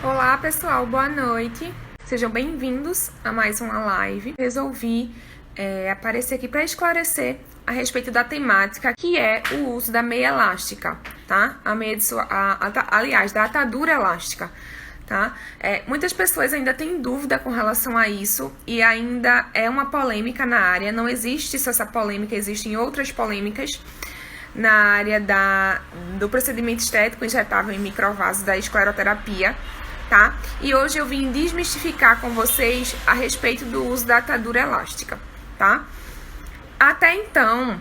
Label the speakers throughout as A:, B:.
A: Olá pessoal, boa noite. Sejam bem-vindos a mais uma live. Resolvi aparecer aqui para esclarecer a respeito da temática que é o uso da meia elástica, tá? Aliás, da atadura elástica, tá? Muitas pessoas ainda têm dúvida com relação a isso e ainda é uma polêmica na área. Não existe só essa polêmica, existem outras polêmicas na área do procedimento estético injetável em microvasos da escleroterapia, tá? E hoje eu vim desmistificar com vocês a respeito do uso da atadura elástica, tá? Até então,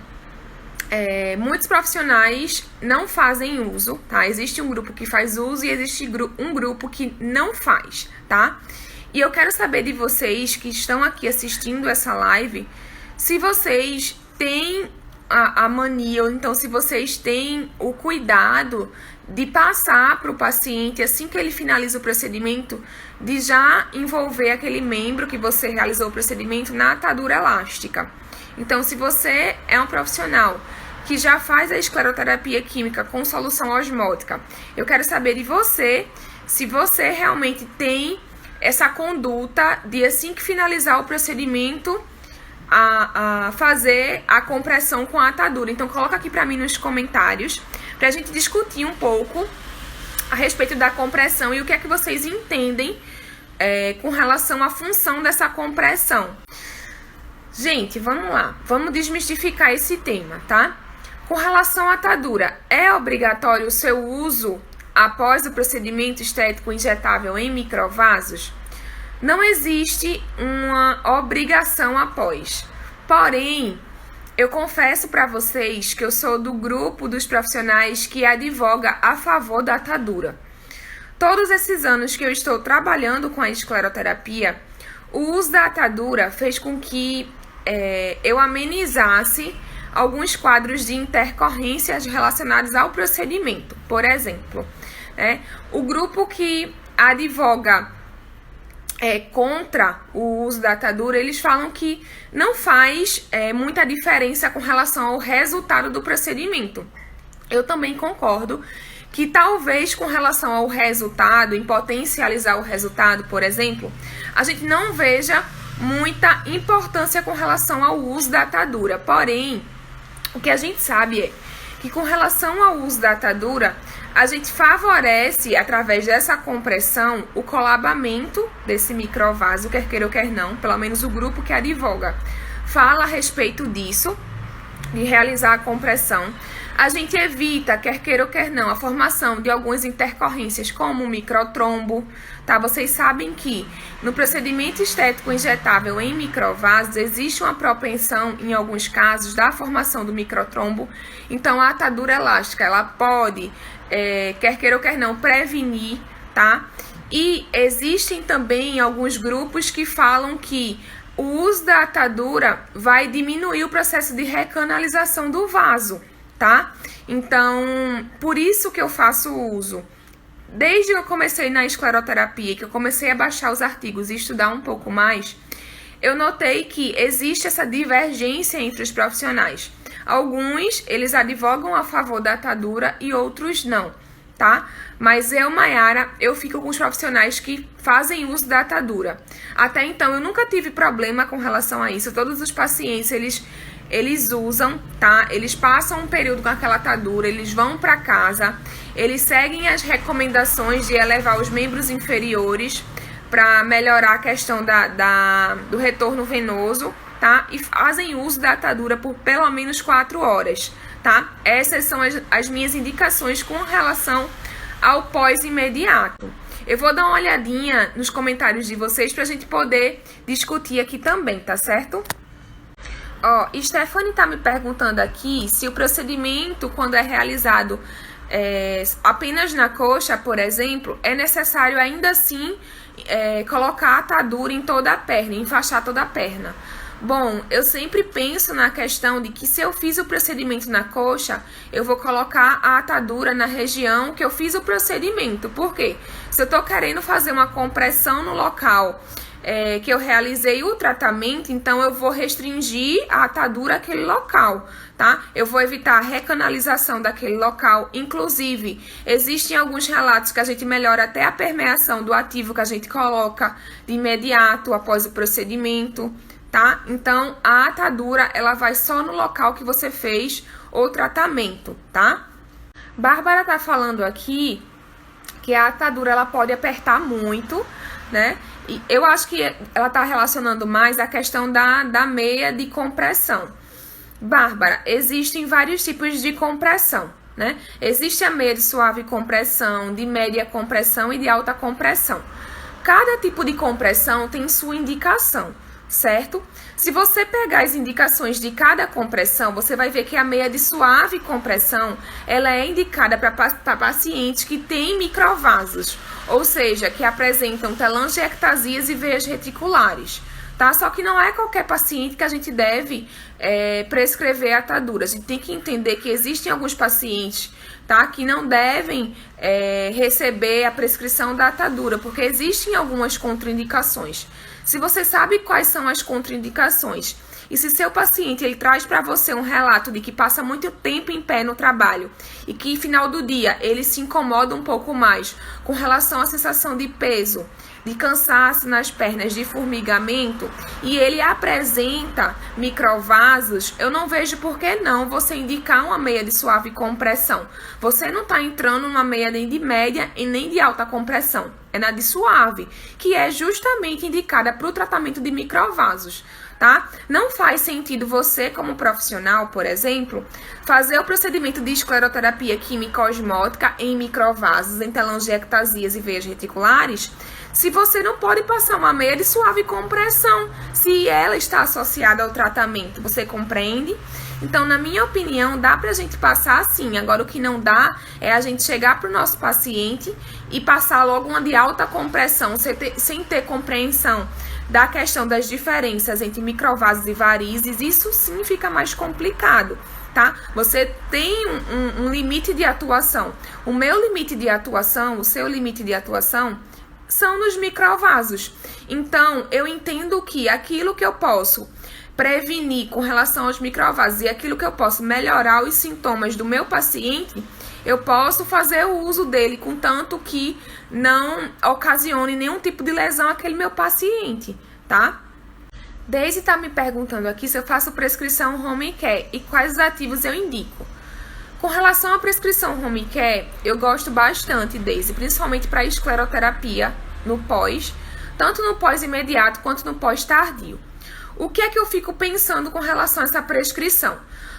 A: muitos profissionais não fazem uso, tá? Existe um grupo que faz uso e existe um grupo que não faz, tá? E eu quero saber de vocês que estão aqui assistindo essa live, se vocês têm a mania, ou então se vocês têm o cuidado de passar para o paciente, assim que ele finaliza o procedimento, de já envolver aquele membro que você realizou o procedimento na atadura elástica. Então, se você é um profissional que já faz a escleroterapia química com solução osmótica, eu quero saber de você, se você realmente tem essa conduta de, assim que finalizar o procedimento, a fazer a compressão com a atadura. Então, coloca aqui para mim nos comentários, para a gente discutir um pouco a respeito da compressão e o que é que vocês entendem com relação à função dessa compressão. Gente, vamos lá, vamos desmistificar esse tema, tá? Com relação à atadura, é obrigatório o seu uso após o procedimento estético injetável em microvasos? Não existe uma obrigação após. Porém, eu confesso para vocês que eu sou do grupo dos profissionais que advoga a favor da atadura. Todos esses anos que eu estou trabalhando com a escleroterapia, o uso da atadura fez com que eu amenizasse alguns quadros de intercorrências relacionados ao procedimento. Por exemplo, o grupo que advoga contra o uso da atadura, eles falam que não faz muita diferença com relação ao resultado do procedimento. Eu também concordo que talvez com relação ao resultado, em potencializar o resultado, por exemplo, a gente não veja muita importância com relação ao uso da atadura. Porém, o que a gente sabe é que com relação ao uso da atadura, a gente favorece, através dessa compressão, o colabamento desse microvaso, quer queira ou quer não, pelo menos o grupo que advoga fala a respeito disso, de realizar a compressão. A gente evita, quer queira ou quer não, a formação de algumas intercorrências, como o microtrombo, tá? Vocês sabem que no procedimento estético injetável em microvasos, existe uma propensão, em alguns casos, da formação do microtrombo. Então, a atadura elástica, ela pode, quer queira ou quer não, prevenir, tá? E existem também alguns grupos que falam que o uso da atadura vai diminuir o processo de recanalização do vaso, tá? Então, por isso que eu faço uso. Desde que eu comecei na escleroterapia, que eu comecei a baixar os artigos e estudar um pouco mais, eu notei que existe essa divergência entre os profissionais. Alguns, eles advogam a favor da atadura e outros não, tá? Mas eu, Mayara, eu fico com os profissionais que fazem uso da atadura. Até então, eu nunca tive problema com relação a isso. Todos os pacientes, eles usam, tá? Eles passam um período com aquela atadura, eles vão para casa, eles seguem as recomendações de elevar os membros inferiores para melhorar a questão do retorno venoso, tá? E fazem uso da atadura por pelo menos 4 horas, tá? Essas são as minhas indicações com relação ao pós-imediato. Eu vou dar uma olhadinha nos comentários de vocês para a gente poder discutir aqui também, tá certo? Ó, Stephanie tá me perguntando aqui se o procedimento, quando é realizado apenas na coxa, por exemplo, é necessário ainda assim colocar a atadura em toda a perna, enfaixar toda a perna. Bom, eu sempre penso na questão de que se eu fiz o procedimento na coxa, eu vou colocar a atadura na região que eu fiz o procedimento. Por quê? Se eu tô querendo fazer uma compressão no local que eu realizei o tratamento, então eu vou restringir a atadura àquele local, tá? Eu vou evitar a recanalização daquele local. Inclusive, existem alguns relatos que a gente melhora até a permeação do ativo que a gente coloca de imediato após o procedimento, tá? Então, a atadura, ela vai só no local que você fez o tratamento, tá? Bárbara tá falando aqui que a atadura, ela pode apertar muito, né? E eu acho que ela tá relacionando mais a questão da meia de compressão. Bárbara, existem vários tipos de compressão, né? Existe a meia de suave compressão, de média compressão e de alta compressão. Cada tipo de compressão tem sua indicação, certo? Se você pegar as indicações de cada compressão, você vai ver que a meia de suave compressão, ela é indicada para pacientes que têm microvasos, ou seja, que apresentam telangiectasias e veias reticulares, tá? Só que não é qualquer paciente que a gente deve prescrever atadura. A gente tem que entender que existem alguns pacientes, tá, que não devem receber a prescrição da atadura, porque existem algumas contraindicações. Se você sabe quais são as contraindicações e se seu paciente ele traz para você um relato de que passa muito tempo em pé no trabalho e que final do dia ele se incomoda um pouco mais com relação à sensação de peso, de cansaço nas pernas, de formigamento, e ele apresenta microvasos, eu não vejo por que não você indicar uma meia de suave compressão. Você não está entrando numa meia nem de média e nem de alta compressão. É na de suave, que é justamente indicada para o tratamento de microvasos, tá? Não faz sentido você, como profissional, por exemplo, fazer o procedimento de escleroterapia química osmótica em microvasos, em telangiectasias e veias reticulares, se você não pode passar uma meia de suave compressão, se ela está associada ao tratamento, você compreende? Então, na minha opinião, dá pra gente passar sim. Agora, o que não dá é a gente chegar pro nosso paciente e passar logo uma de alta compressão, sem ter compreensão da questão das diferenças entre microvasos e varizes. Isso sim fica mais complicado, tá? Você tem um limite de atuação. O meu limite de atuação, o seu limite de atuação são nos microvasos. Então, eu entendo que aquilo que eu posso prevenir com relação aos microvasos e aquilo que eu posso melhorar os sintomas do meu paciente, eu posso fazer o uso dele, contanto que não ocasione nenhum tipo de lesão àquele meu paciente, tá? Daisy tá me perguntando aqui se eu faço prescrição home care e quais ativos eu indico. Com relação à prescrição home care, eu gosto bastante, Daisy, principalmente para escleroterapia no pós, tanto no pós imediato quanto no pós tardio. O que é que eu fico pensando com relação a essa prescrição?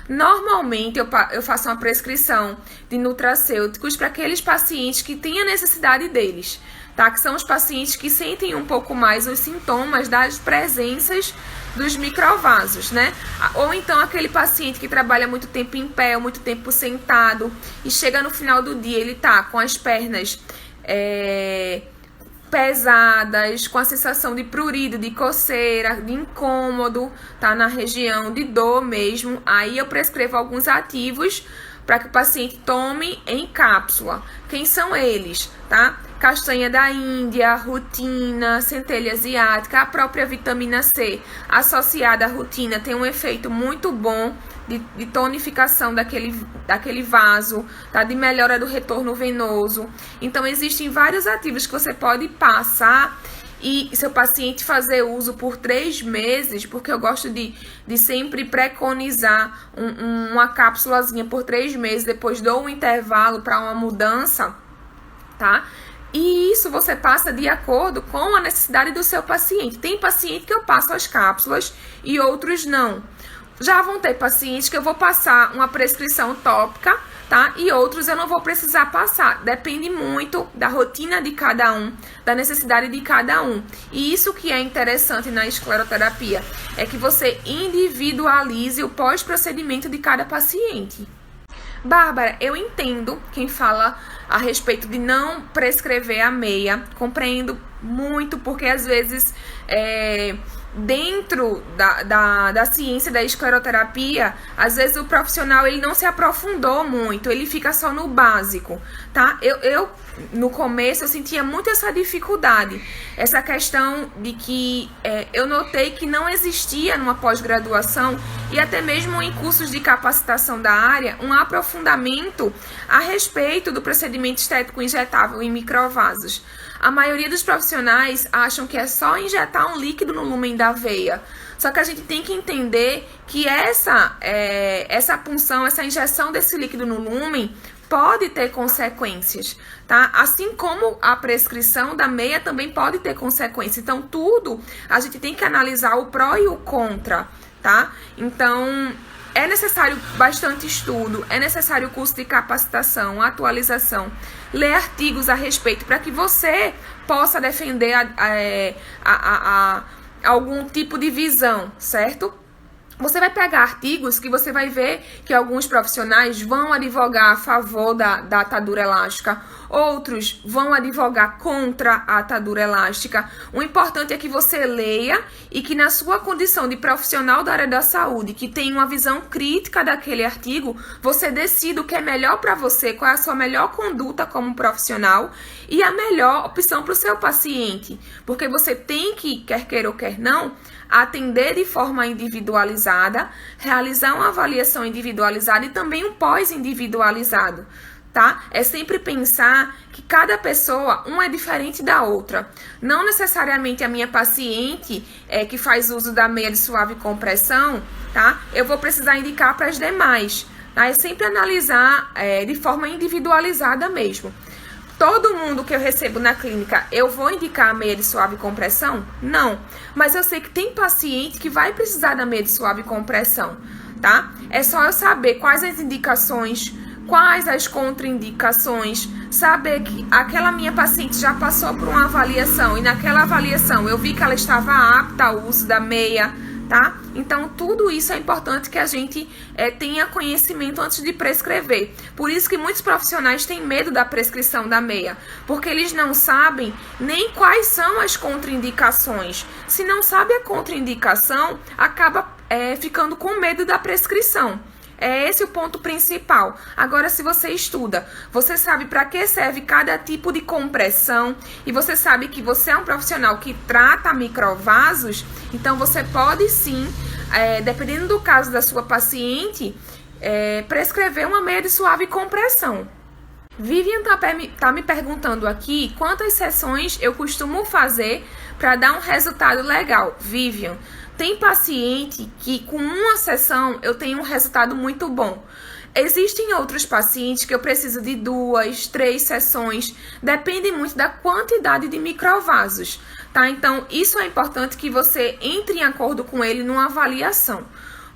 A: Normalmente eu faço uma prescrição de nutracêuticos para aqueles pacientes que têm a necessidade deles, tá? Que são os pacientes que sentem um pouco mais os sintomas das presenças dos microvasos, né? Ou então aquele paciente que trabalha muito tempo em pé, ou muito tempo sentado, e chega no final do dia, ele tá com as pernas pesadas, com a sensação de prurido, de coceira, de incômodo, tá? Na região de dor mesmo. Aí eu prescrevo alguns ativos para que o paciente tome em cápsula. Quem são eles, tá? Castanha da Índia, rutina, centelha asiática, a própria vitamina C associada à rutina tem um efeito muito bom de tonificação daquele vaso, tá? De melhora do retorno venoso. Então, existem vários ativos que você pode passar e seu paciente fazer uso por 3 meses, porque eu gosto de sempre preconizar uma cápsulazinha por 3 meses, depois dou um intervalo para uma mudança, tá? E isso você passa de acordo com a necessidade do seu paciente. Tem paciente que eu passo as cápsulas e outros não. Já vão ter pacientes que eu vou passar uma prescrição tópica, tá? E outros eu não vou precisar passar. Depende muito da rotina de cada um, da necessidade de cada um. E isso que é interessante na escleroterapia, é que você individualize o pós-procedimento de cada paciente. Bárbara, eu entendo quem fala a respeito de não prescrever a meia. Compreendo muito, porque às vezes dentro da ciência da escleroterapia, às vezes o profissional ele não se aprofundou muito, ele fica só no básico, tá? Eu no começo eu sentia muito essa dificuldade, essa questão de que eu notei que não existia numa pós-graduação e até mesmo em cursos de capacitação da área um aprofundamento a respeito do procedimento estético injetável em microvasos. A maioria dos profissionais acham que é só injetar um líquido no lúmen da veia. Só que a gente tem que entender que essa punção, essa injeção desse líquido no lúmen pode ter consequências, tá? Assim como a prescrição da meia também pode ter consequências. Então, tudo a gente tem que analisar o pró e o contra, tá? Então, é necessário bastante estudo, é necessário curso de capacitação, atualização, ler artigos a respeito para que você possa defender algum tipo de visão, certo? Você vai pegar artigos que você vai ver que alguns profissionais vão advogar a favor da atadura elástica, outros vão advogar contra a atadura elástica. O importante é que você leia e que na sua condição de profissional da área da saúde, que tem uma visão crítica daquele artigo, você decida o que é melhor para você, qual é a sua melhor conduta como profissional e a melhor opção para o seu paciente. Porque você tem que, quer queira ou quer não, atender de forma individualizada, realizar uma avaliação individualizada e também um pós-individualizado, tá? É sempre pensar que cada pessoa, uma é diferente da outra. Não necessariamente a minha paciente que faz uso da meia de suave compressão, tá? Eu vou precisar indicar para as demais, tá? É sempre analisar de forma individualizada mesmo. Todo mundo que eu recebo na clínica, eu vou indicar a meia de suave compressão? Não. Mas eu sei que tem paciente que vai precisar da meia de suave compressão, tá? É só eu saber quais as indicações, quais as contraindicações, saber que aquela minha paciente já passou por uma avaliação e naquela avaliação eu vi que ela estava apta ao uso da meia, tá? Então, tudo isso é importante que a gente tenha conhecimento antes de prescrever. Por isso que muitos profissionais têm medo da prescrição da meia, porque eles não sabem nem quais são as contraindicações. Se não sabe a contraindicação, acaba ficando com medo da prescrição. É esse o ponto principal. Agora, se você estuda, você sabe para que serve cada tipo de compressão e você sabe que você é um profissional que trata microvasos, então você pode sim, dependendo do caso da sua paciente, prescrever uma meia de suave compressão. Vivian tá me perguntando aqui quantas sessões eu costumo fazer para dar um resultado legal. Vivian, tem paciente que com uma sessão eu tenho um resultado muito bom. Existem outros pacientes que eu preciso de 2, 3 sessões, depende muito da quantidade de microvasos, tá? Então, isso é importante que você entre em acordo com ele numa avaliação.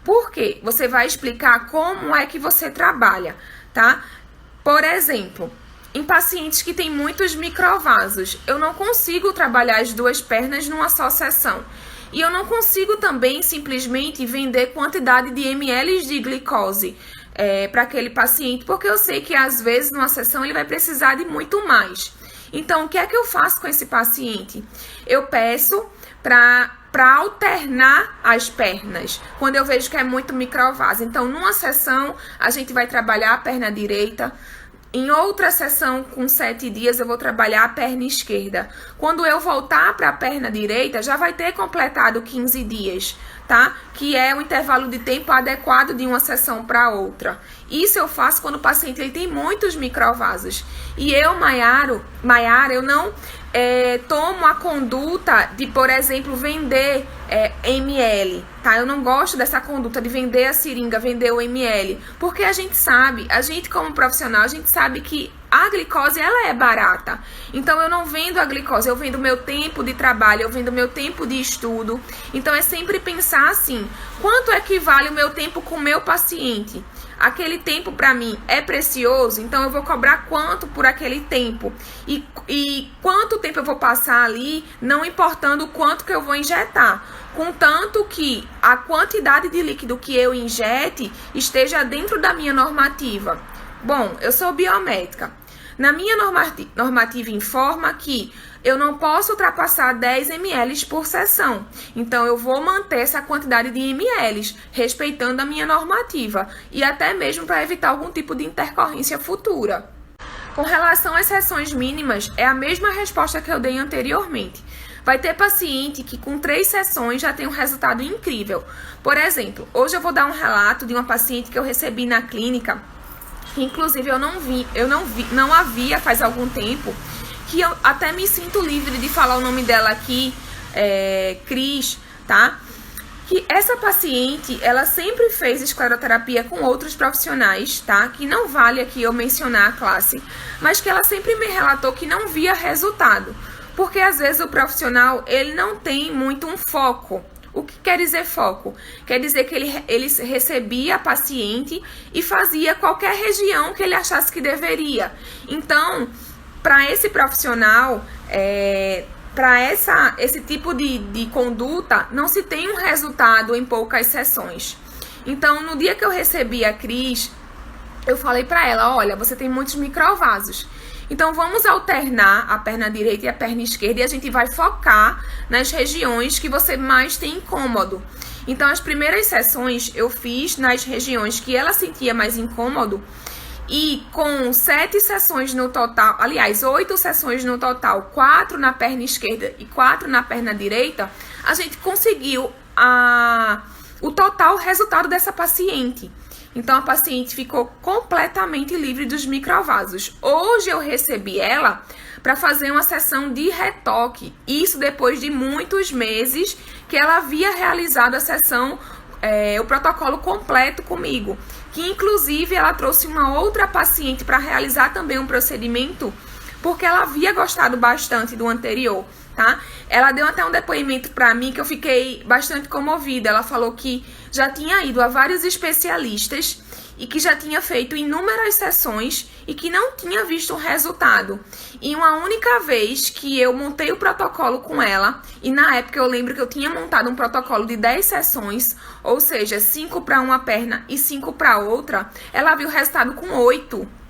A: Por quê? Você vai explicar como é que você trabalha, tá? Por exemplo, em pacientes que têm muitos microvasos, eu não consigo trabalhar as duas pernas numa só sessão. E eu não consigo também simplesmente vender quantidade de ml de glicose para aquele paciente, porque eu sei que às vezes numa sessão ele vai precisar de muito mais. Então, o que é que eu faço com esse paciente? Eu peço para alternar as pernas, quando eu vejo que é muito microvaso. Então, numa sessão, a gente vai trabalhar a perna direita. Em outra sessão, com 7 dias, eu vou trabalhar a perna esquerda. Quando eu voltar para a perna direita, já vai ter completado 15 dias, tá? Que é o intervalo de tempo adequado de uma sessão para outra. Isso eu faço quando o paciente ele tem muitos microvasos. E eu, Maiara, eu não tomo a conduta de, por exemplo, vender ml, tá? Eu não gosto dessa conduta de vender a seringa, vender o ml, porque a gente como profissional, a gente sabe que a glicose, ela é barata. Então, eu não vendo a glicose, eu vendo meu tempo de trabalho, eu vendo meu tempo de estudo. Então, é sempre pensar assim, quanto equivale o meu tempo com o meu paciente? Aquele tempo para mim é precioso, então eu vou cobrar quanto por aquele tempo e quanto tempo eu vou passar ali, não importando o quanto que eu vou injetar, contanto que a quantidade de líquido que eu injete esteja dentro da minha normativa. Bom, eu sou biomédica. Na minha normativa informa que eu não posso ultrapassar 10 ml por sessão. Então, eu vou manter essa quantidade de ml, respeitando a minha normativa. E até mesmo para evitar algum tipo de intercorrência futura. Com relação às sessões mínimas, é a mesma resposta que eu dei anteriormente. Vai ter paciente que com 3 sessões já tem um resultado incrível. Por exemplo, hoje eu vou dar um relato de uma paciente que eu recebi na clínica, que inclusive não havia faz algum tempo, que eu até me sinto livre de falar o nome dela aqui, Cris, tá? Que essa paciente, ela sempre fez escleroterapia com outros profissionais, tá? Que não vale aqui eu mencionar a classe, mas que ela sempre me relatou que não via resultado. Porque às vezes o profissional, ele não tem muito um foco. O que quer dizer foco? Quer dizer que ele recebia a paciente e fazia qualquer região que ele achasse que deveria. Então, para esse profissional, para esse tipo de conduta, não se tem um resultado em poucas sessões. Então, no dia que eu recebi a Cris, eu falei para ela, olha, você tem muitos microvasos. Então, vamos alternar a perna direita e a perna esquerda e a gente vai focar nas regiões que você mais tem incômodo. Então, as primeiras sessões eu fiz nas regiões que ela sentia mais incômodo e com 7 sessões no total, aliás, 8 sessões no total, 4 na perna esquerda e 4 na perna direita, a gente conseguiu o total resultado dessa paciente. Então, a paciente ficou completamente livre dos microvasos. Hoje eu recebi ela para fazer uma sessão de retoque. Isso depois de muitos meses que ela havia realizado a sessão, o protocolo completo comigo. Que inclusive ela trouxe uma outra paciente para realizar também um procedimento, porque ela havia gostado bastante do anterior, tá? Ela deu até um depoimento para mim que eu fiquei bastante comovida. Ela falou que já tinha ido a vários especialistas e que já tinha feito inúmeras sessões e que não tinha visto um resultado. E uma única vez que eu montei o protocolo com ela, e na época eu lembro que eu tinha montado um protocolo de 10 sessões, ou seja, 5 para uma perna e 5 para outra, ela viu o resultado com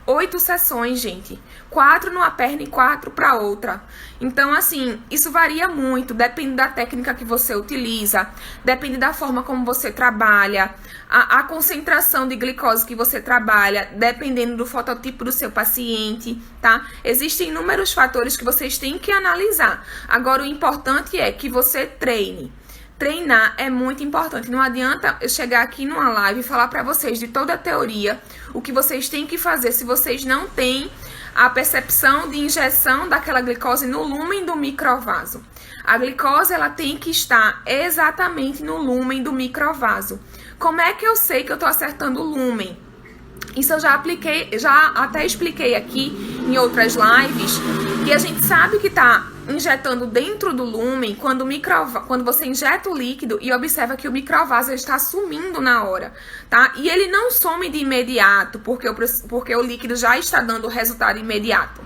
A: 8 sessões, gente. 4 numa perna e 4 para outra. Então, assim, isso varia muito. Depende da técnica que você utiliza. Depende da forma como você trabalha. A concentração de glicose que você trabalha. Dependendo do fototipo do seu paciente, tá? Existem inúmeros fatores que vocês têm que analisar. Agora, o importante é que você treine. Treinar é muito importante. Não adianta eu chegar aqui numa live e falar para vocês de toda a teoria, o que vocês têm que fazer se vocês não têm a percepção de injeção daquela glicose no lúmen do microvaso. A glicose, ela tem que estar exatamente no lúmen do microvaso. Como é que eu sei que eu estou acertando o lúmen? Isso eu já até expliquei aqui em outras lives, que a gente sabe que está injetando dentro do lúmen quando você injeta o líquido e observa que o microvaso está sumindo na hora, tá? E ele não some de imediato, porque o líquido já está dando o resultado imediato.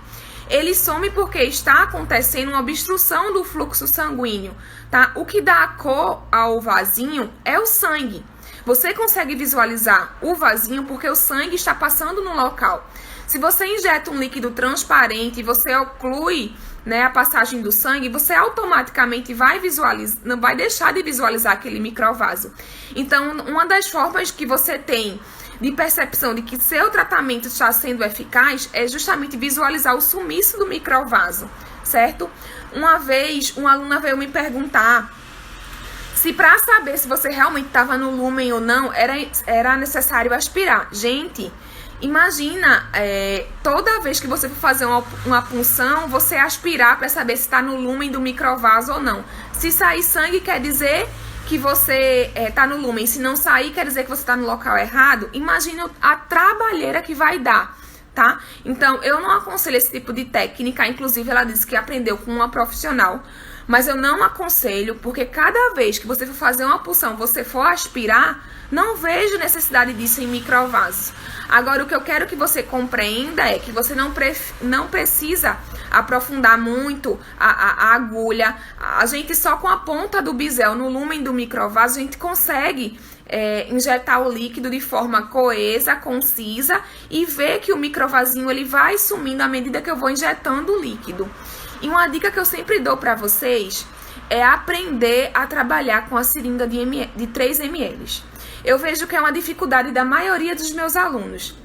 A: Ele some porque está acontecendo uma obstrução do fluxo sanguíneo, tá? O que dá a cor ao vasinho é o sangue. Você consegue visualizar o vasinho porque o sangue está passando no local. Se você injeta um líquido transparente e você oclui, né, a passagem do sangue, você automaticamente não vai deixar de visualizar aquele microvaso. Então, uma das formas que você tem de percepção de que seu tratamento está sendo eficaz é justamente visualizar o sumiço do microvaso, certo? Uma vez, uma aluna veio me perguntar se para saber se você realmente estava no lúmen ou não, era necessário aspirar. Gente, imagina, toda vez que você for fazer uma punção, você aspirar para saber se está no lúmen do microvaso ou não. Se sair sangue, quer dizer que você está no lúmen. Se não sair, quer dizer que você está no local errado. Imagina a trabalheira que vai dar, tá? Então, eu não aconselho esse tipo de técnica. Inclusive, ela disse que aprendeu com uma profissional. Mas eu não aconselho, porque cada vez que você for fazer uma punção, você for aspirar, não vejo necessidade disso em microvasos. Agora, o que eu quero que você compreenda é que você não precisa aprofundar muito a agulha. A gente só com a ponta do bisel no lúmen do microvaso, a gente consegue injetar o líquido de forma coesa, concisa e ver que o microvasinho ele vai sumindo à medida que eu vou injetando o líquido. E uma dica que eu sempre dou para vocês é aprender a trabalhar com a seringa de 3 ml. Eu vejo que é uma dificuldade da maioria dos meus alunos,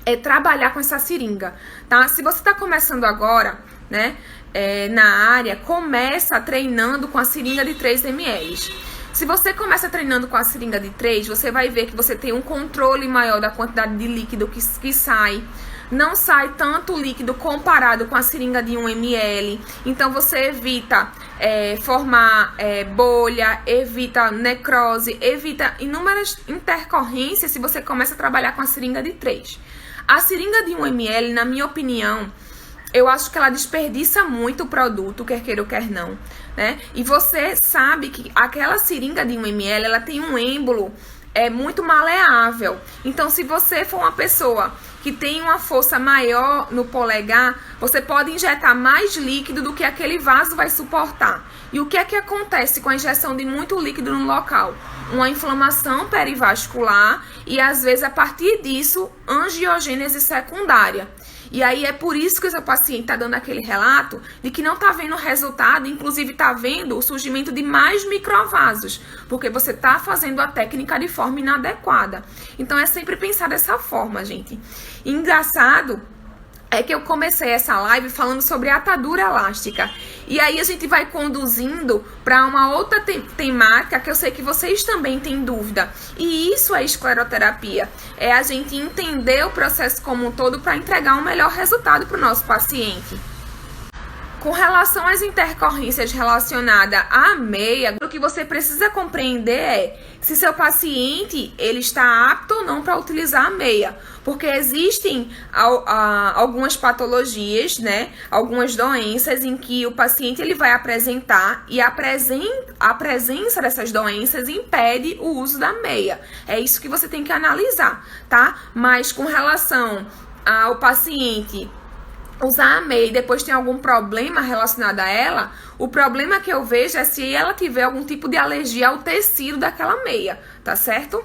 A: é trabalhar com essa seringa, tá? Se você está começando agora, né, na área, começa treinando com a seringa de 3 ml. Se você começa treinando com a seringa de 3, você vai ver que você tem um controle maior da quantidade de líquido que sai. Não sai tanto líquido comparado com a seringa de 1 ml. Então, você evita formar bolha, evita necrose, evita inúmeras intercorrências se você começa a trabalhar com a seringa de 3. A seringa de 1 ml, na minha opinião, eu acho que ela desperdiça muito o produto, quer queira ou quer não, né? E você sabe que aquela seringa de 1 ml, ela tem um êmbolo muito maleável. Então, se você for uma pessoa que tem uma força maior no polegar, você pode injetar mais líquido do que aquele vaso vai suportar. E o que é que acontece com a injeção de muito líquido no local? Uma inflamação perivascular e, às vezes, a partir disso, angiogênese secundária. E aí é por isso que o seu paciente está dando aquele relato de que não está vendo resultado, inclusive está vendo o surgimento de mais microvasos, porque você está fazendo a técnica de forma inadequada. Então é sempre pensar dessa forma, gente. Engraçado é que eu comecei essa live falando sobre atadura elástica. E aí a gente vai conduzindo para uma outra temática que eu sei que vocês também têm dúvida. E isso é escleroterapia. É a gente entender o processo como um todo para entregar um melhor resultado para o nosso paciente. Com relação às intercorrências relacionadas à meia, o que você precisa compreender é se seu paciente ele está apto ou não para utilizar a meia. Porque existem algumas patologias, né? Algumas doenças em que o paciente ele vai apresentar e a presença dessas doenças impede o uso da meia. É isso que você tem que analisar, tá? Mas com relação ao paciente usar a meia e depois tem algum problema relacionado a ela, o problema que eu vejo é se ela tiver algum tipo de alergia ao tecido daquela meia, tá certo?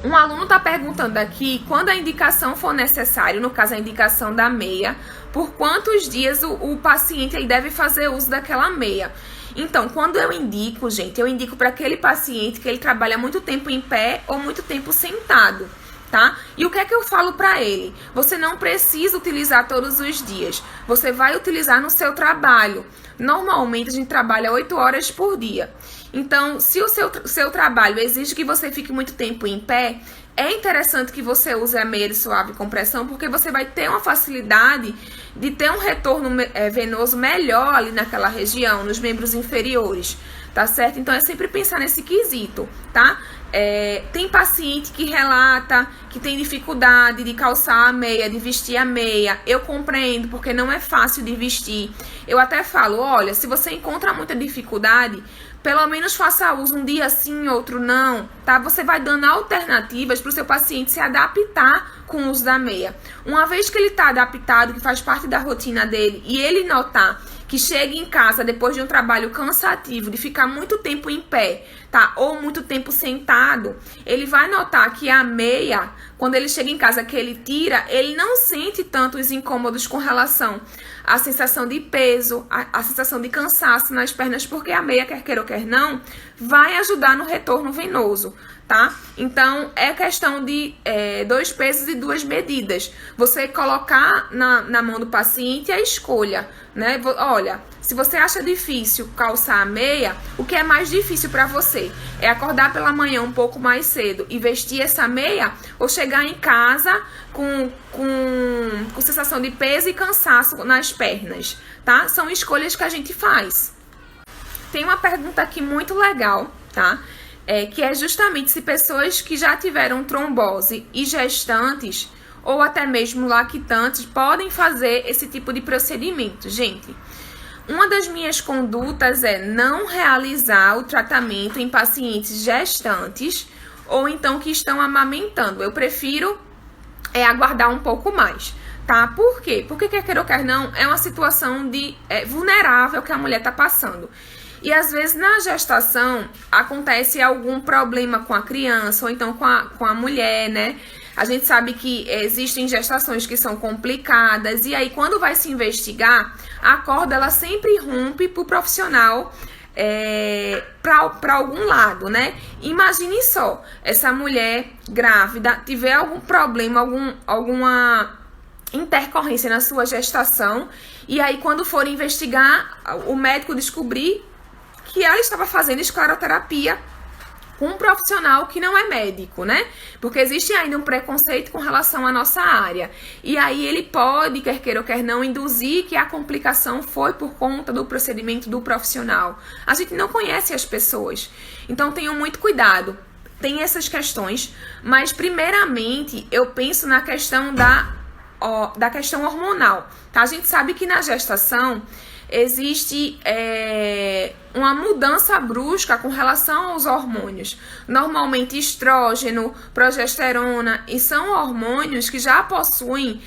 A: Um aluno está perguntando aqui, quando a indicação for necessário, no caso a indicação da meia, por quantos dias o paciente ele deve fazer uso daquela meia. Então, quando eu indico, gente, eu indico para aquele paciente que ele trabalha muito tempo em pé ou muito tempo sentado. Tá? E o que é que eu falo para ele? Você não precisa utilizar todos os dias. Você vai utilizar no seu trabalho. Normalmente a gente trabalha 8 horas por dia. Então, se o seu trabalho exige que você fique muito tempo em pé, é interessante que você use a meia de suave compressão, porque você vai ter uma facilidade de ter um retorno venoso melhor ali naquela região, nos membros inferiores, tá certo? Então, é sempre pensar nesse quesito, tá? Tem paciente que relata que tem dificuldade de calçar a meia, de vestir a meia. Eu compreendo, porque não é fácil de vestir. Eu até falo, olha, se você encontra muita dificuldade, pelo menos faça uso um dia sim, outro não, tá? Você vai dando alternativas para o seu paciente se adaptar com o uso da meia. Uma vez que ele está adaptado, que faz parte da rotina dele, e ele notar que chega em casa depois de um trabalho cansativo, de ficar muito tempo em pé, tá? Ou muito tempo sentado, ele vai notar que a meia, quando ele chega em casa que ele tira, ele não sente tanto os incômodos com relação à sensação de peso, a sensação de cansaço nas pernas, porque a meia, quer queira ou quer não, vai ajudar no retorno venoso, tá? Então, é questão de 2 pesos e 2 medidas. Você colocar na mão do paciente a escolha, né? Olha, se você acha difícil calçar a meia, o que é mais difícil para você? É acordar pela manhã um pouco mais cedo e vestir essa meia, ou chegar em casa com sensação de peso e cansaço nas pernas, tá? São escolhas que a gente faz. Tem uma pergunta aqui muito legal, tá? Que é justamente se pessoas que já tiveram trombose e gestantes, ou até mesmo lactantes, podem fazer esse tipo de procedimento. Gente, uma das minhas condutas é não realizar o tratamento em pacientes gestantes ou então que estão amamentando. Eu prefiro aguardar um pouco mais, tá? Por quê? Porque quer queira ou quer não, é uma situação vulnerável que a mulher tá passando. E às vezes na gestação acontece algum problema com a criança ou então com a mulher, né? A gente sabe que existem gestações que são complicadas e aí quando vai se investigar, a corda ela sempre rompe pro profissional para algum lado, né? Imagine só, essa mulher grávida tiver algum problema, alguma intercorrência na sua gestação e aí quando for investigar, o médico descobrir que ela estava fazendo escleroterapia com um profissional que não é médico, né? Porque existe ainda um preconceito com relação à nossa área. E aí ele pode, quer queira ou quer não, induzir que a complicação foi por conta do procedimento do profissional. A gente não conhece as pessoas. Então tenham muito cuidado. Tem essas questões, mas primeiramente eu penso na questão da questão hormonal, tá? A gente sabe que na gestação existe uma mudança brusca com relação aos hormônios. Normalmente estrógeno, progesterona, e são hormônios que já possuem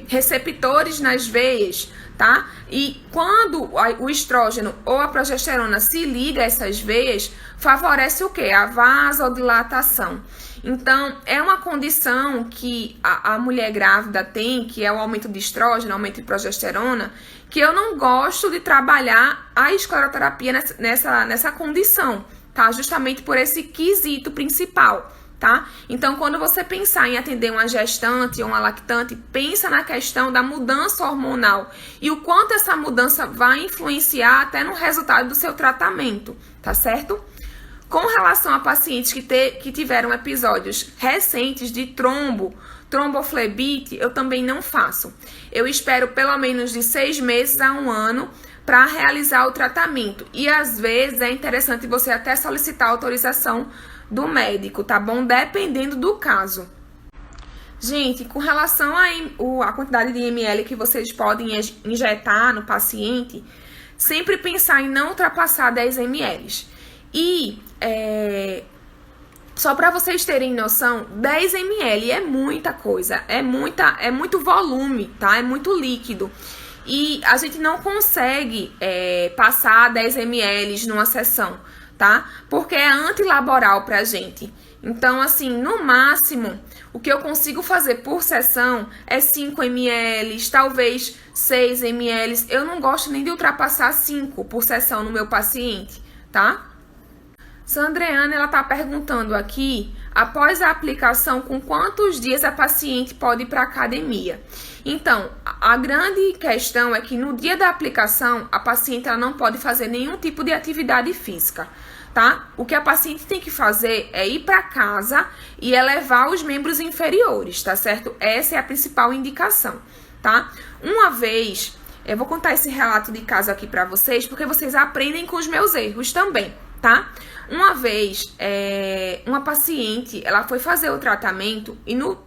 A: receptores nas veias, tá? E quando o estrógeno ou a progesterona se liga a essas veias, favorece o quê? A vasodilatação. Então, é uma condição que a mulher grávida tem, que é o aumento de estrógeno, aumento de progesterona, que eu não gosto de trabalhar a escleroterapia nessa condição, tá? Justamente por esse quesito principal, tá? Então, quando você pensar em atender uma gestante ou uma lactante, pensa na questão da mudança hormonal e o quanto essa mudança vai influenciar até no resultado do seu tratamento, tá certo? Com relação a pacientes que tiveram episódios recentes de tromboflebite, eu também não faço. Eu espero pelo menos de 6 meses a 1 ano para realizar o tratamento. E às vezes é interessante você até solicitar a autorização do médico, tá bom? Dependendo do caso. Gente, com relação à quantidade de ml que vocês podem injetar no paciente, sempre pensar em não ultrapassar 10 ml. E só para vocês terem noção, 10 ml é muita coisa, é muito volume, tá? É muito líquido. E a gente não consegue passar 10 ml numa sessão, tá? Porque é antilaboral pra gente. Então, assim, no máximo, o que eu consigo fazer por sessão é 5 ml, talvez 6 ml. Eu não gosto nem de ultrapassar 5 por sessão no meu paciente, tá? Sandreana, ela tá perguntando aqui, após a aplicação, com quantos dias a paciente pode ir para academia? Então, a grande questão é que no dia da aplicação, a paciente ela não pode fazer nenhum tipo de atividade física, tá? O que a paciente tem que fazer é ir para casa e elevar os membros inferiores, tá certo? Essa é a principal indicação, tá? Uma vez, eu vou contar esse relato de caso aqui para vocês, porque vocês aprendem com os meus erros também, tá? Uma vez, uma paciente, ela foi fazer o tratamento e no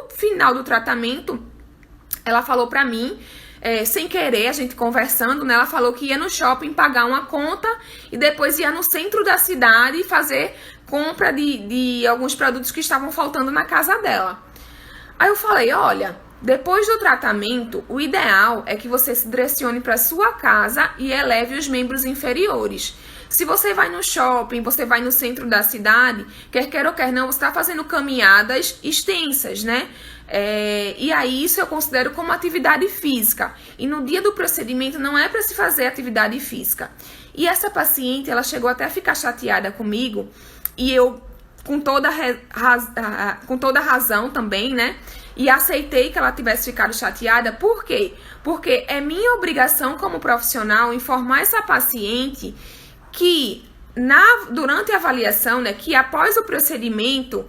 A: final do tratamento, ela falou pra mim, sem querer, a gente conversando, né? Ela falou que ia no shopping pagar uma conta e depois ia no centro da cidade fazer compra de alguns produtos que estavam faltando na casa dela. Aí eu falei, olha, depois do tratamento, o ideal é que você se direcione para sua casa e eleve os membros inferiores. Se você vai no shopping, você vai no centro da cidade, quer queira ou quer não, você está fazendo caminhadas extensas, né? E aí isso eu considero como atividade física. E no dia do procedimento não é para se fazer atividade física. E essa paciente, ela chegou até a ficar chateada comigo, e eu, com toda razão também, né? E aceitei que ela tivesse ficado chateada. Por quê? Porque é minha obrigação como profissional informar essa paciente que durante a avaliação, né, que após o procedimento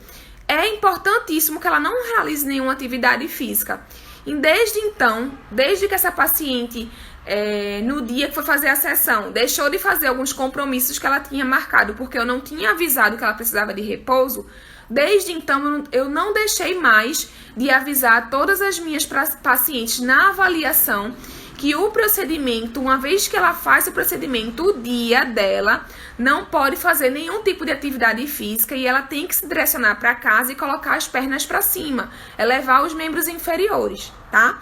A: é importantíssimo que ela não realize nenhuma atividade física. E desde que essa paciente, no dia que foi fazer a sessão, deixou de fazer alguns compromissos que ela tinha marcado, porque eu não tinha avisado que ela precisava de repouso, desde então eu não deixei mais de avisar todas as minhas pacientes na avaliação que o procedimento, uma vez que ela faz o procedimento, o dia dela não pode fazer nenhum tipo de atividade física e ela tem que se direcionar para casa e colocar as pernas para cima, elevar os membros inferiores, tá?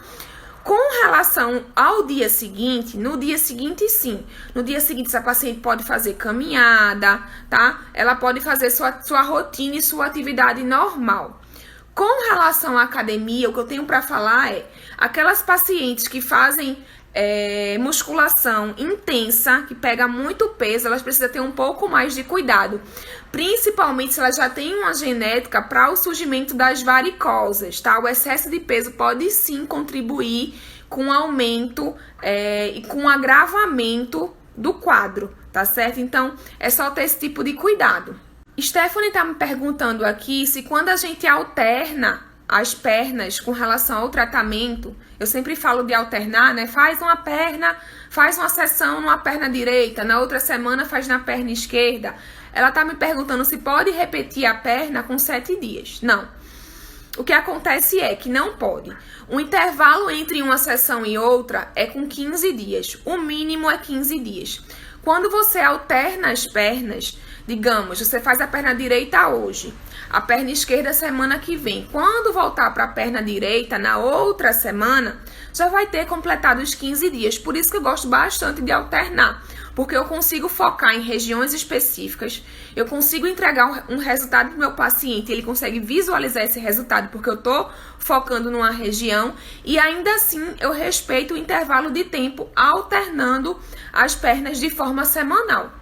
A: Com relação ao dia seguinte, no dia seguinte sim. No dia seguinte essa paciente pode fazer caminhada, tá? Ela pode fazer sua rotina e sua atividade normal. Com relação à academia, o que eu tenho para falar é aquelas pacientes que fazem musculação intensa, que pega muito peso, elas precisam ter um pouco mais de cuidado. Principalmente se elas já têm uma genética para o surgimento das varicosas, tá? O excesso de peso pode sim contribuir com o aumento e com o agravamento do quadro, tá certo? Então, é só ter esse tipo de cuidado. Stephanie tá me perguntando aqui se quando a gente alterna as pernas com relação ao tratamento, eu sempre falo de alternar, né? Faz uma perna, faz uma sessão numa perna direita, na outra semana faz na perna esquerda. Ela tá me perguntando se pode repetir a perna com 7 dias. Não. O que acontece é que não pode. O intervalo entre uma sessão e outra é com 15 dias. O mínimo é 15 dias. Quando você alterna as pernas, digamos, você faz a perna direita hoje, a perna esquerda semana que vem. Quando voltar para a perna direita, na outra semana, já vai ter completado os 15 dias. Por isso que eu gosto bastante de alternar, porque eu consigo focar em regiões específicas, eu consigo entregar um resultado para o meu paciente, ele consegue visualizar esse resultado, porque eu estou focando numa região, e ainda assim eu respeito o intervalo de tempo, alternando as pernas de forma semanal.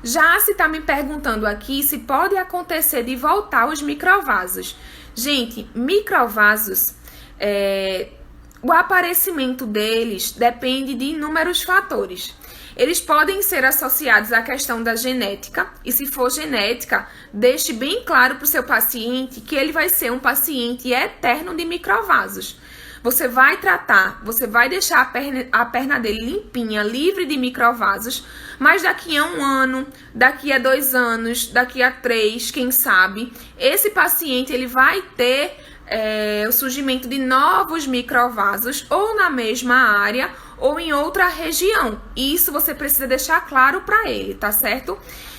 A: Já se está me perguntando aqui se pode acontecer de voltar os microvasos. Gente, microvasos, o aparecimento deles depende de inúmeros fatores. Eles podem ser associados à questão da genética, e se for genética, deixe bem claro para o seu paciente que ele vai ser um paciente eterno de microvasos. Você vai tratar, você vai deixar a perna dele limpinha, livre de microvasos, mas daqui a 1 ano, daqui a 2 anos, daqui a 3, quem sabe, esse paciente ele vai ter o surgimento de novos microvasos ou na mesma área ou em outra região. Isso você precisa deixar claro para ele, tá certo?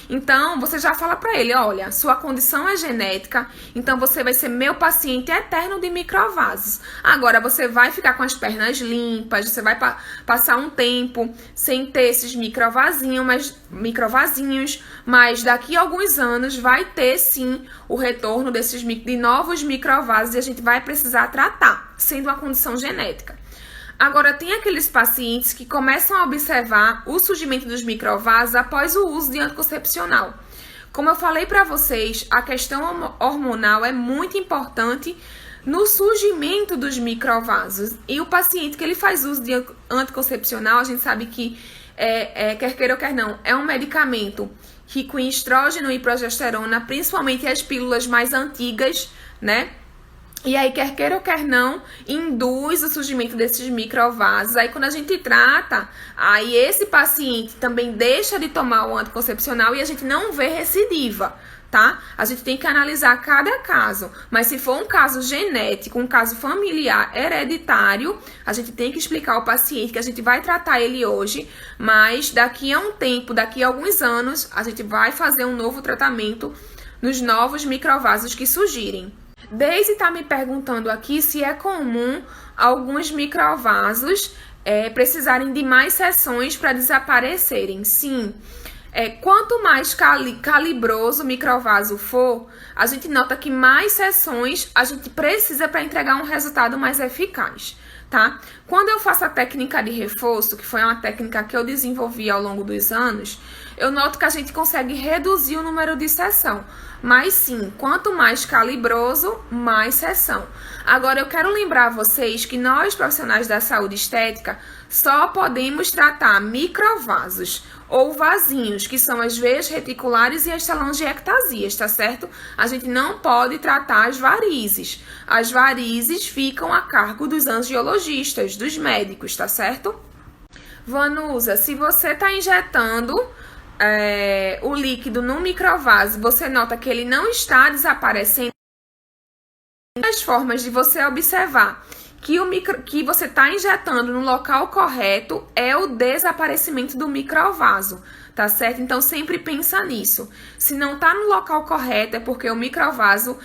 A: Então, você já fala para ele, olha, sua condição é genética, então você vai ser meu paciente eterno de microvasos. Agora, você vai ficar com as pernas limpas, você vai passar um tempo sem ter esses microvasinhos, mas daqui a alguns anos vai ter, sim, o retorno de novos microvasos e a gente vai precisar tratar, sendo uma condição genética. Agora, tem aqueles pacientes que começam a observar o surgimento dos microvasos após o uso de anticoncepcional. Como eu falei para vocês, a questão hormonal é muito importante no surgimento dos microvasos. E o paciente que ele faz uso de anticoncepcional, a gente sabe que, quer queira ou quer não, é um medicamento rico em estrógeno e progesterona, principalmente as pílulas mais antigas, né? E aí, quer queira ou quer não, induz o surgimento desses microvasos. Aí, quando a gente trata, aí esse paciente também deixa de tomar o anticoncepcional e a gente não vê recidiva, tá? A gente tem que analisar cada caso. Mas se for um caso genético, um caso familiar, hereditário, a gente tem que explicar ao paciente que a gente vai tratar ele hoje, mas daqui a um tempo, daqui a alguns anos, a gente vai fazer um novo tratamento nos novos microvasos que surgirem. Daisy está me perguntando aqui se é comum alguns microvasos precisarem de mais sessões para desaparecerem. Sim, quanto mais calibroso o microvaso for, a gente nota que mais sessões a gente precisa para entregar um resultado mais eficaz, tá? Quando eu faço a técnica de reforço, que foi uma técnica que eu desenvolvi ao longo dos anos, eu noto que a gente consegue reduzir o número de sessão. Mas sim, quanto mais calibroso, mais sessão. Agora, eu quero lembrar vocês que nós, profissionais da saúde estética, só podemos tratar microvasos ou vasinhos, que são as veias reticulares e as telangiectasias, tá certo? A gente não pode tratar as varizes. As varizes ficam a cargo dos angiologistas, dos médicos, tá certo? Vanusa, se você está injetando o líquido no microvaso, você nota que ele não está desaparecendo. As formas de você observar que você está injetando no local correto é o desaparecimento do microvaso, tá certo? Então sempre pensa nisso. Se não está no local correto é porque o microvaso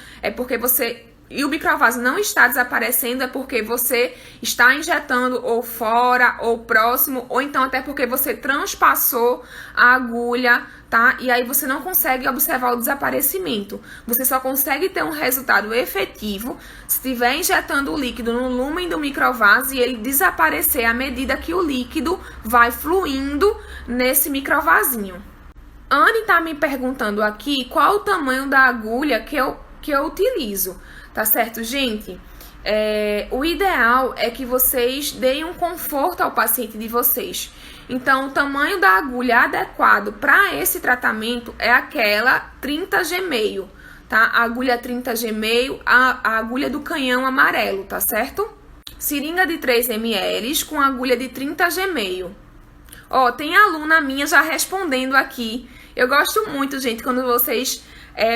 A: e o microvaso não está desaparecendo é porque você está injetando ou fora, ou próximo, ou então até porque você transpassou a agulha, tá? E aí você não consegue observar o desaparecimento. Você só consegue ter um resultado efetivo se estiver injetando o líquido no lúmen do microvaso e ele desaparecer à medida que o líquido vai fluindo nesse microvasinho. Anne tá me perguntando aqui qual o tamanho da agulha que eu utilizo. Tá certo, gente? O ideal é que vocês deem um conforto ao paciente de vocês. Então, o tamanho da agulha adequado para esse tratamento é aquela 30G meio, tá? A agulha 30G meio, a agulha do canhão amarelo, tá certo? Seringa de 3 ml com agulha de 30G meio. Ó, tem aluna minha já respondendo aqui. Eu gosto muito, gente, quando vocês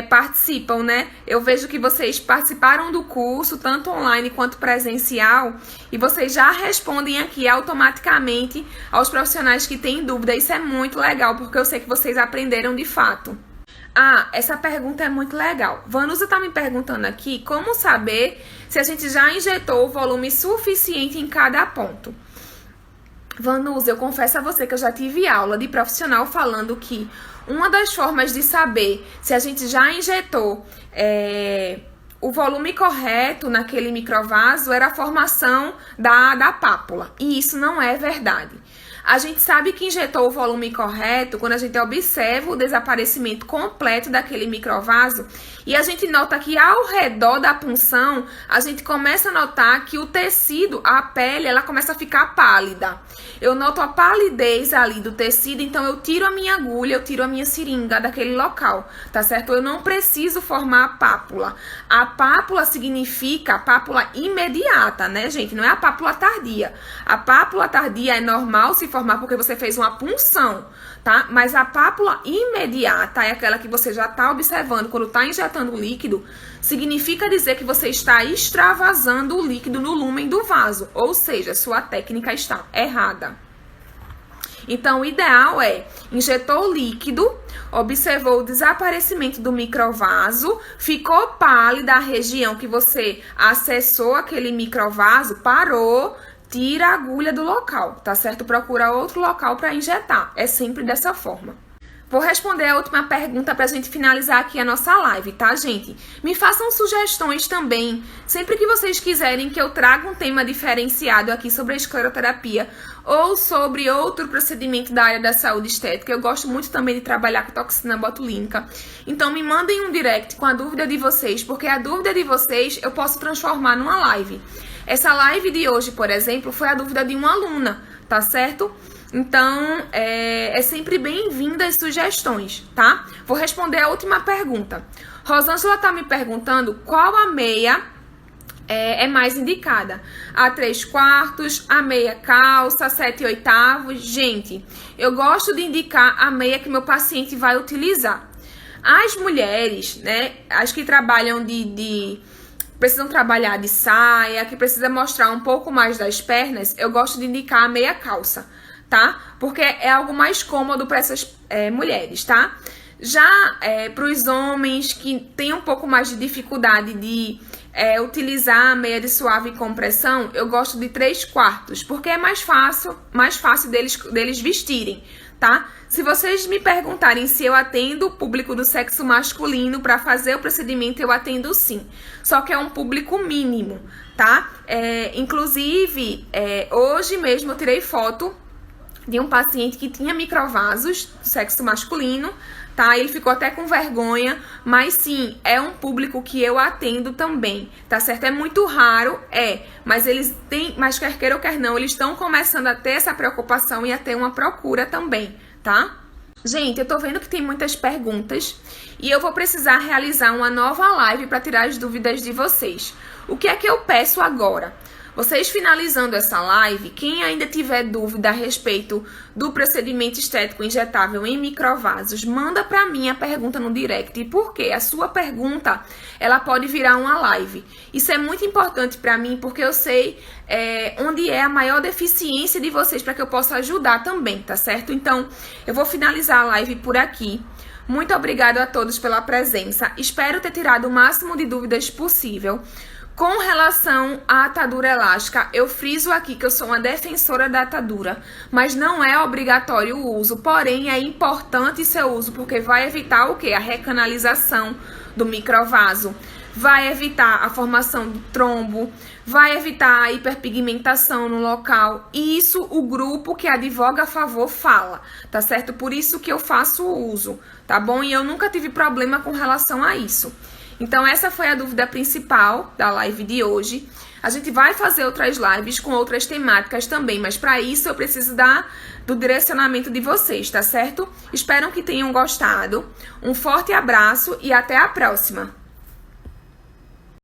A: participam, né? Eu vejo que vocês participaram do curso, tanto online quanto presencial, e vocês já respondem aqui automaticamente aos profissionais que têm dúvida. Isso é muito legal, porque eu sei que vocês aprenderam de fato. Ah, essa pergunta é muito legal. Vanusa tá me perguntando aqui como saber se a gente já injetou o volume suficiente em cada ponto. Vanusa, eu confesso a você que eu já tive aula de profissional falando que uma das formas de saber se a gente já injetou o volume correto naquele microvaso era a formação da pápula. E isso não é verdade. A gente sabe que injetou o volume correto quando a gente observa o desaparecimento completo daquele microvaso e a gente nota que ao redor da punção, a gente começa a notar que o tecido, a pele, ela começa a ficar pálida. Eu noto a palidez ali do tecido, então eu tiro a minha agulha, eu tiro a minha seringa daquele local, tá certo? Eu não preciso formar a pápula. A pápula significa a pápula imediata, né, gente? Não é a pápula tardia. A pápula tardia é normal se formar porque você fez uma punção, tá? Mas a pápula imediata é aquela que você já tá observando quando tá injetando o líquido, significa dizer que você está extravasando o líquido no lúmen do vaso, ou seja, sua técnica está errada. Então, o ideal é, injetou o líquido, observou o desaparecimento do microvaso, ficou pálida a região que você acessou aquele microvaso, parou, tira a agulha do local, tá certo? Procura outro local para injetar. É sempre dessa forma. Vou responder a última pergunta para a gente finalizar aqui a nossa live, tá, gente? Me façam sugestões também, sempre que vocês quiserem que eu traga um tema diferenciado aqui sobre a escleroterapia ou sobre outro procedimento da área da saúde estética. Eu gosto muito também de trabalhar com toxina botulínica. Então, me mandem um direct com a dúvida de vocês, porque a dúvida de vocês eu posso transformar numa live. Essa live de hoje, por exemplo, foi a dúvida de uma aluna, tá certo? Então, é sempre bem-vinda as sugestões, tá? Vou responder a última pergunta. Rosângela tá me perguntando qual a meia é mais indicada. A 3/4, a meia calça, 7/8. Gente, eu gosto de indicar a meia que meu paciente vai utilizar. As mulheres, né, as que trabalham precisam trabalhar de saia, que precisa mostrar um pouco mais das pernas, eu gosto de indicar a meia calça, tá? Porque é algo mais cômodo para essas mulheres, tá? Já para os homens que têm um pouco mais de dificuldade de utilizar a meia de suave compressão, eu gosto de 3/4, porque é mais fácil deles vestirem, tá? Se vocês me perguntarem se eu atendo o público do sexo masculino para fazer o procedimento, eu atendo sim. Só que é um público mínimo, tá? Inclusive, hoje mesmo eu tirei foto de um paciente que tinha microvasos do sexo masculino, tá? Ele ficou até com vergonha, mas sim, é um público que eu atendo também, tá certo? É muito raro, mas quer queira ou quer não, eles estão começando a ter essa preocupação e a ter uma procura também, tá? Gente, eu tô vendo que tem muitas perguntas e eu vou precisar realizar uma nova live para tirar as dúvidas de vocês. O que é que eu peço agora? Vocês finalizando essa live, quem ainda tiver dúvida a respeito do procedimento estético injetável em microvasos, manda pra mim a pergunta no direct, porque a sua pergunta, ela pode virar uma live. Isso é muito importante pra mim, porque eu sei onde é a maior deficiência de vocês, para que eu possa ajudar também, tá certo? Então, eu vou finalizar a live por aqui. Muito obrigada a todos pela presença. Espero ter tirado o máximo de dúvidas possível. Com relação à atadura elástica, eu friso aqui que eu sou uma defensora da atadura, mas não é obrigatório o uso, porém é importante seu uso, porque vai evitar o quê? A recanalização do microvaso, vai evitar a formação do trombo, vai evitar a hiperpigmentação no local, e isso o grupo que advoga a favor fala, tá certo? Por isso que eu faço o uso, tá bom? E eu nunca tive problema com relação a isso. Então, essa foi a dúvida principal da live de hoje. A gente vai fazer outras lives com outras temáticas também, mas para isso eu preciso do direcionamento de vocês, tá certo? Espero que tenham gostado. Um forte abraço e até a próxima!